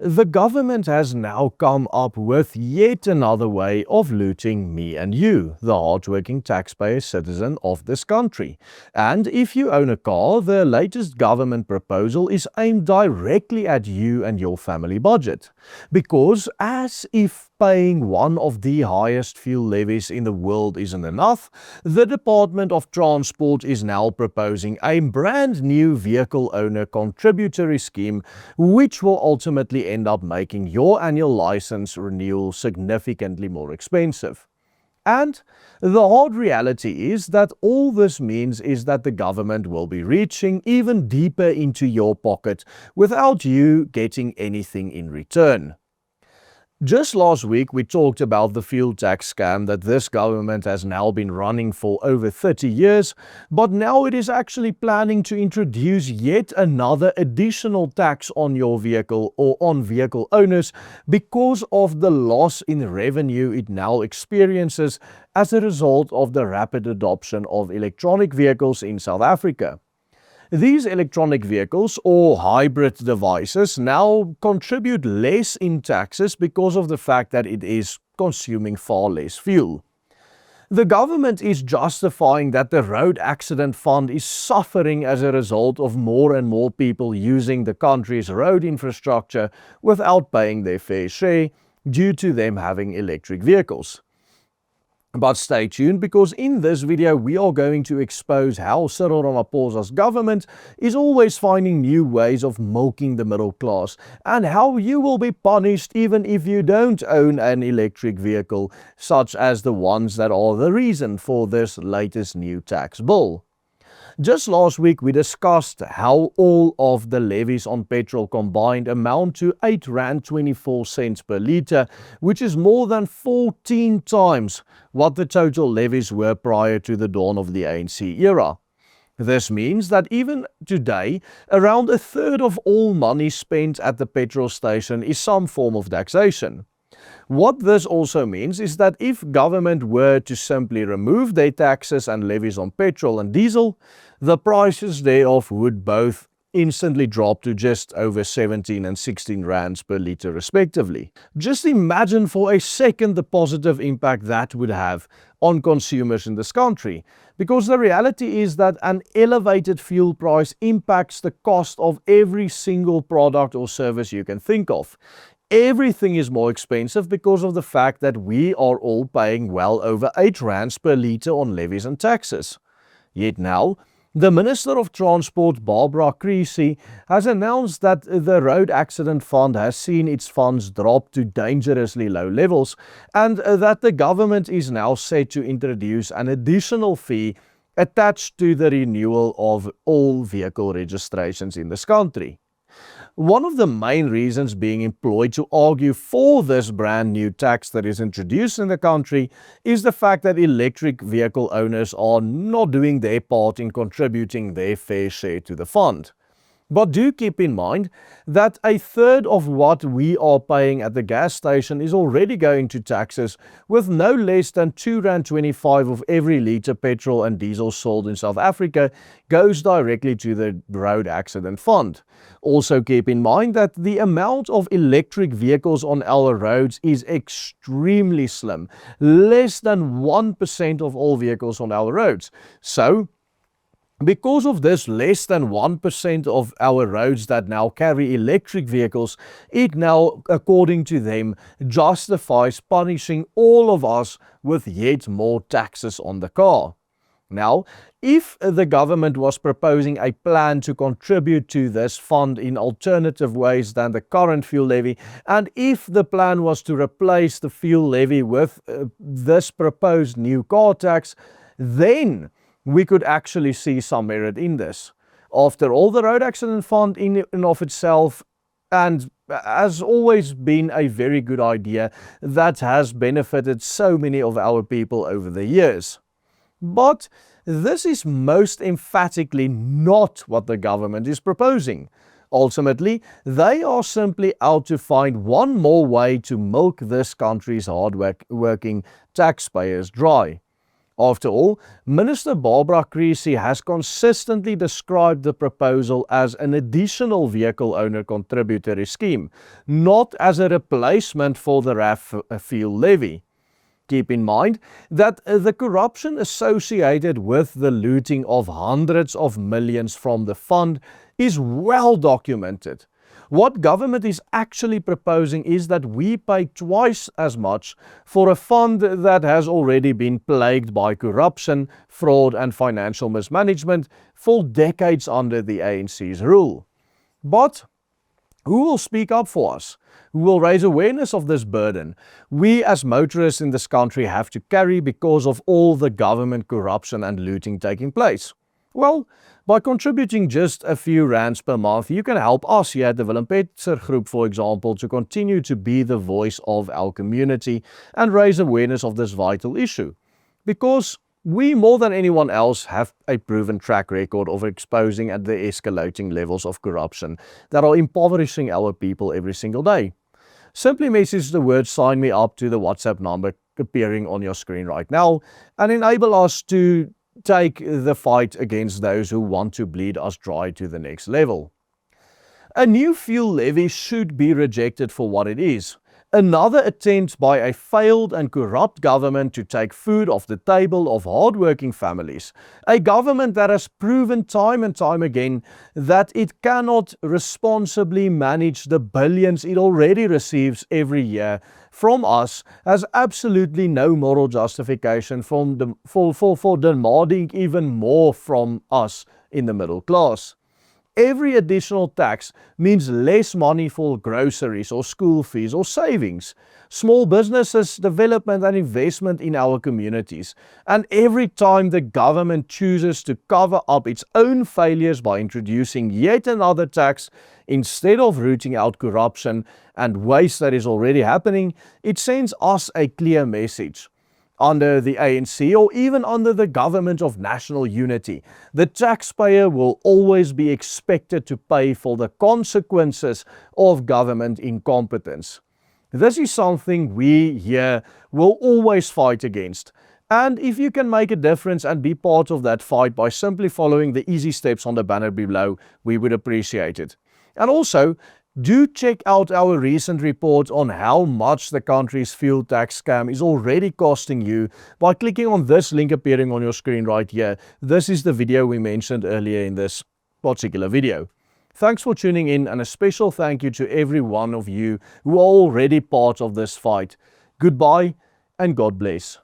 The government has now come up with yet another way of looting me and you, the hardworking taxpayer citizen of this country. And if you own a car, the latest government proposal is aimed directly at you and your family budget. Because as if paying one of the highest fuel levies in the world isn't enough, the Department of Transport is now proposing a brand new vehicle owner contributory scheme, which will ultimately end up making your annual license renewal significantly more expensive. And the hard reality is that all this means is that the government will be reaching even deeper into your pocket without you getting anything in return. Just last week, we talked about the fuel tax scam that this government has now been running for over 30 years, but now it is actually planning to introduce yet another additional tax on your vehicle or on vehicle owners because of the loss in revenue it now experiences as a result of the rapid adoption of electronic vehicles in South Africa. These electronic vehicles or hybrid devices now contribute less in taxes because of the fact that it is consuming far less fuel. The government is justifying that the road accident fund is suffering as a result of more and more people using the country's road infrastructure without paying their fair share due to them having electric vehicles. But stay tuned, because in this video we are going to expose how Cyril Ramaphosa's government is always finding new ways of milking the middle class and how you will be punished even if you don't own an electric vehicle, such as the ones that are the reason for this latest new tax bill. Just last week we discussed how all of the levies on petrol combined amount to R8.24 per litre, which is more than 14 times what the total levies were prior to the dawn of the ANC era. This means that even today, around a third of all money spent at the petrol station is some form of taxation. What this also means is that if government were to simply remove their taxes and levies on petrol and diesel, the prices thereof would both instantly drop to just over 17 and 16 rands per litre respectively. Just imagine for a second the positive impact that would have on consumers in this country, because the reality is that an elevated fuel price impacts the cost of every single product or service you can think of. Everything is more expensive because of the fact that we are all paying well over 8 rands per litre on levies and taxes. Yet now, the Minister of Transport, Barbara Creecy, has announced that the Road Accident Fund has seen its funds drop to dangerously low levels, and that the government is now set to introduce an additional fee attached to the renewal of all vehicle registrations in this country. One of the main reasons being employed to argue for this brand new tax that is introduced in the country is the fact that electric vehicle owners are not doing their part in contributing their fair share to the fund. But do keep in mind that a third of what we are paying at the gas station is already going to taxes, with no less than R2.25 of every litre petrol and diesel sold in South Africa goes directly to the Road Accident Fund. Also keep in mind that the amount of electric vehicles on our roads is extremely slim, less than 1% of all vehicles on our roads. So, because of this less than 1% of our roads that now carry electric vehicles, it now, according to them, justifies punishing all of us with yet more taxes on the car. Now, if the government was proposing a plan to contribute to this fund in alternative ways than the current fuel levy, and if the plan was to replace the fuel levy with this proposed new car tax, then we could actually see some merit in this. After all, the Road Accident Fund in and of itself and has always been a very good idea that has benefited so many of our people over the years. But this is most emphatically not what the government is proposing. Ultimately, they are simply out to find one more way to milk this country's hard-working taxpayers dry. After all, Minister Barbara Creecy has consistently described the proposal as an additional vehicle owner contributory scheme, not as a replacement for the RAF fuel levy. Keep in mind that the corruption associated with the looting of hundreds of millions from the fund is well documented. What government is actually proposing is that we pay twice as much for a fund that has already been plagued by corruption, fraud and financial mismanagement for decades under the ANC's rule. But who will speak up for us? Who will raise awareness of this burden we as motorists in this country have to carry because of all the government corruption and looting taking place? Well, by contributing just a few rands per month, you can help us here at the Willem Petzer Group, for example, to continue to be the voice of our community and raise awareness of this vital issue. Because we, more than anyone else, have a proven track record of exposing at the escalating levels of corruption that are impoverishing our people every single day. Simply message the word "sign me up" to the WhatsApp number appearing on your screen right now and enable us to take the fight against those who want to bleed us dry to the next level. A new fuel levy should be rejected for what it is. Another attempt by a failed and corrupt government to take food off the table of hard-working families. A government that has proven time and time again that it cannot responsibly manage the billions it already receives every year from us, has absolutely no moral justification for demanding even more from us in the middle class. Every additional tax means less money for groceries or school fees or savings, small businesses, development and investment in our communities. And every time the government chooses to cover up its own failures by introducing yet another tax, instead of rooting out corruption and waste that is already happening, it sends us a clear message. Under the ANC or even under the government of national unity, the taxpayer will always be expected to pay for the consequences of government incompetence. This is something we here will always fight against. And if you can make a difference and be part of that fight by simply following the easy steps on the banner below, we would appreciate it. And also, do check out our recent report on how much the country's fuel tax scam is already costing you by clicking on this link appearing on your screen right here. This is the video we mentioned earlier in this particular video. Thanks for tuning in, and a special thank you to every one of you who are already part of this fight. Goodbye and God bless.